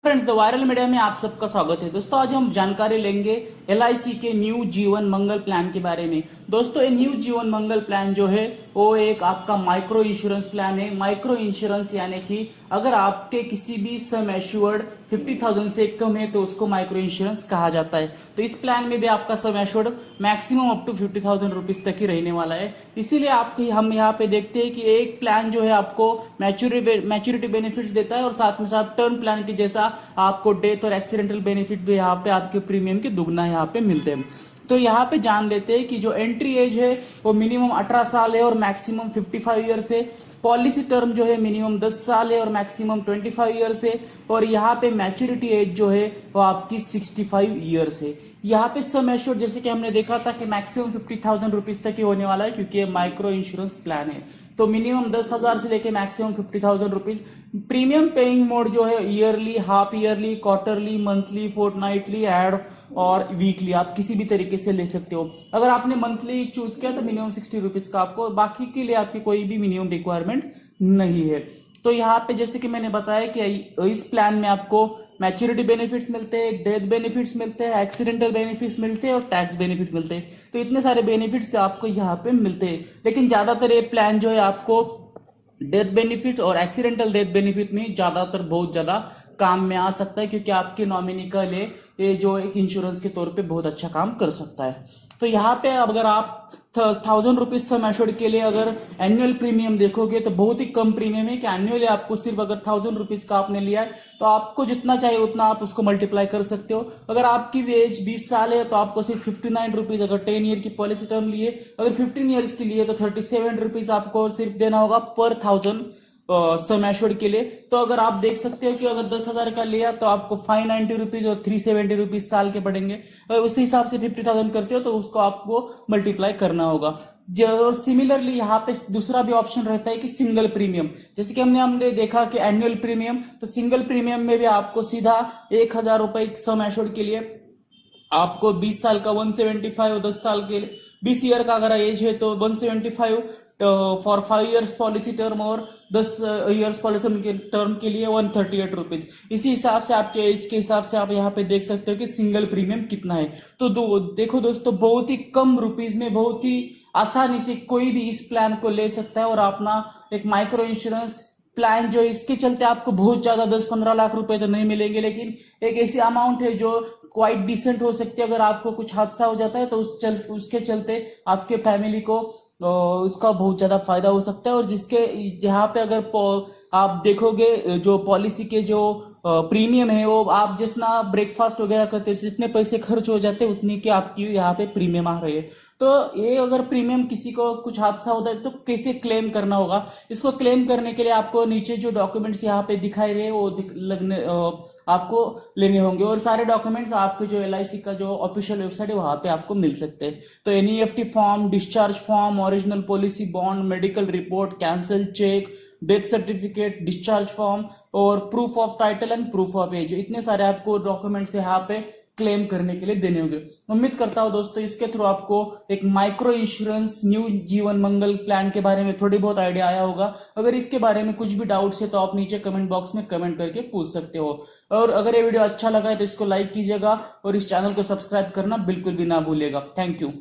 Friends, the viral media में आप सबका स्वागत है। दोस्तों, आज हम जानकारी लेंगे एलआईसी के न्यू जीवन मंगल प्लान के बारे में। दोस्तों, ये न्यू जीवन मंगल प्लान जो है वो एक आपका माइक्रो इंश्योरेंस प्लान है। माइक्रो इंश्योरेंस यानी कि अगर आपके किसी भी सम एश्योर्ड 50,000 से कम है तो उसको माइक्रो इंश्योरेंस कहा जाता है। तो इस प्लान में भी आपका sum assured maximum up to 50,000 rupees तक ही रहने वाला है। इसीलिए आपको हम यहाँ पे देखते हैं कि एक प्लान जो है आपको मैच्योरिटी बेनिफिट्स देता है और साथ में साथ टर्म प्लान के जैसा आपको डेथ और एक्सीडेंटल बेनिफिट भी यहाँ पे आपके प्रीमियम के दुगना यहाँ पे मिलते हैं। तो यहाँ पे जान लेते हैं कि जो एंट्री एज है वो मिनिमम 18 साल है और मैक्सिमम 55 ईयर्स है। पॉलिसी टर्म जो है मिनिमम 10 साल है और मैक्सिमम 25 ईयर्स है। और यहाँ पे मैच्योरिटी एज जो है वो आपकी 65 ईयर्स है। यहाँ पे सम एश्योर्ड जैसे कि हमने देखा था कि मैक्सिमम 50,000 रुपीज तक ही होने वाला है, क्योंकि ये माइक्रो इंश्योरेंस प्लान है। तो मिनिमम 10,000 से लेके maximum 50,000 rupees. Premium paying mode जो है yearly, half yearly, quarterly, monthly, fortnightly, एड और वीकली, आप किसी भी तरीके से ले सकते हो। अगर आपने मंथली चूज किया तो मिनिमम 60 रुपीज का आपको, बाकी के लिए आपकी कोई भी मिनिमम रिक्वायरमेंट नहीं है। तो यहाँ पे जैसे कि मैंने बताया कि इस प्लान में आपको मैच्योरिटी बेनिफिट्स मिलते हैं, डेथ बेनिफिट्स मिलते हैं, एक्सीडेंटल बेनिफिट्स मिलते हैं और टैक्स बेनिफिट मिलते हैं। तो इतने सारे बेनिफिट्स आपको यहाँ पे मिलते हैं। लेकिन ज्यादातर ये प्लान जो है आपको डेथ बेनिफिट और एक्सीडेंटल डेथ बेनिफिट में ज्यादातर बहुत ज्यादा काम में आ सकता है, क्योंकि आपके नॉमिनी के लिए ये जो एक इंश्योरेंस के तौर पे बहुत अच्छा काम कर सकता है। तो यहाँ पे अगर आप 1,000 रुपीज सम एश्योर्ड के लिए अगर एनुअल प्रीमियम देखोगे तो बहुत ही कम प्रीमियम है कि एनुअली आपको सिर्फ अगर 1,000 रुपीज का आपने लिया है तो आपको जितना चाहिए उतना आप उसको मल्टीप्लाई कर सकते हो। अगर आपकी एज 20 साल है तो आपको सिर्फ 59 रुपीज, अगर 10 ईयर की पॉलिसी टर्म लिए, अगर 15 ईयर्स की लिए तो 37 रुपीज आपको सिर्फ देना होगा पर 1,000 सम एश्योर्ड के लिए। तो अगर आप देख सकते हो कि अगर 10,000 का लिया तो आपको 590 रुपीज और 370 रुपीज साल के पड़ेंगे। अगर उसी हिसाब से 50,000 करते हो तो उसको आपको मल्टीप्लाई करना होगा। और सिमिलरली यहाँ पे दूसरा भी ऑप्शन रहता है कि सिंगल प्रीमियम। जैसे कि हमने देखा कि एनुअल प्रीमियम, तो सिंगल प्रीमियम में भी आपको सीधा 1,000 रुपए सम एश्योर्ड के लिए आपको 20 साल का 175 और 10 साल के 20 ईयर का अगर एज है तो 175 फॉर 5 इयर्स पॉलिसी टर्म और 10 इयर्स पॉलिसी टर्म के लिए 138 रुपीज। इसी हिसाब से आपके एज के हिसाब से आप यहाँ पे देख सकते हो कि सिंगल प्रीमियम कितना है। तो देखो दोस्तों, बहुत ही कम रुपीज में बहुत ही आसानी से कोई भी इस प्लान को ले सकता है और अपना एक माइक्रो इंश्योरेंस प्लान जो इसके चलते आपको बहुत ज्यादा 10-15 लाख रुपए तो नहीं मिलेंगे, लेकिन एक ऐसी अमाउंट है जो क्वाइट डिसेंट हो सकती है। अगर आपको कुछ हादसा हो जाता है तो उसके चलते आपके फैमिली को उसका बहुत ज्यादा फायदा हो सकता है। और जिसके जहाँ पे अगर आप देखोगे जो पॉलिसी के जो प्रीमियम है वो आप जितना ब्रेकफास्ट वगैरह करते हैं, जितने पैसे खर्च हो जाते हैं उतनी की आपकी यहाँ पे प्रीमियम आ रही है। तो ये अगर प्रीमियम किसी को कुछ हादसा होता है तो कैसे क्लेम करना होगा, इसको क्लेम करने के लिए आपको नीचे जो डॉक्यूमेंट्स यहाँ पे दिखाई रहे वो आपको लेने होंगे। और सारे डॉक्यूमेंट्स आपके जो एलआईसी का जो ऑफिशियल वेबसाइट है वहां पे आपको मिल सकते हैं। तो NEFT form, discharge form, original policy bond, medical report, cancel cheque, death certificate, discharge form और proof of title and proof of age, इतने सारे आपको डॉक्यूमेंट्स यहाँ पे क्लेम करने के लिए देने होंगे। उम्मीद करता हूं दोस्तों इसके थ्रू आपको एक माइक्रो इंश्योरेंस न्यू जीवन मंगल प्लान के बारे में थोड़ी बहुत आइडिया आया होगा। अगर इसके बारे में कुछ भी डाउट्स है तो आप नीचे कमेंट बॉक्स में कमेंट करके पूछ सकते हो। और अगर ये वीडियो अच्छा लगा है तो इसको लाइक कीजिएगा और इस चैनल को सब्सक्राइब करना बिल्कुल भी ना भूलिएगा। Thank you.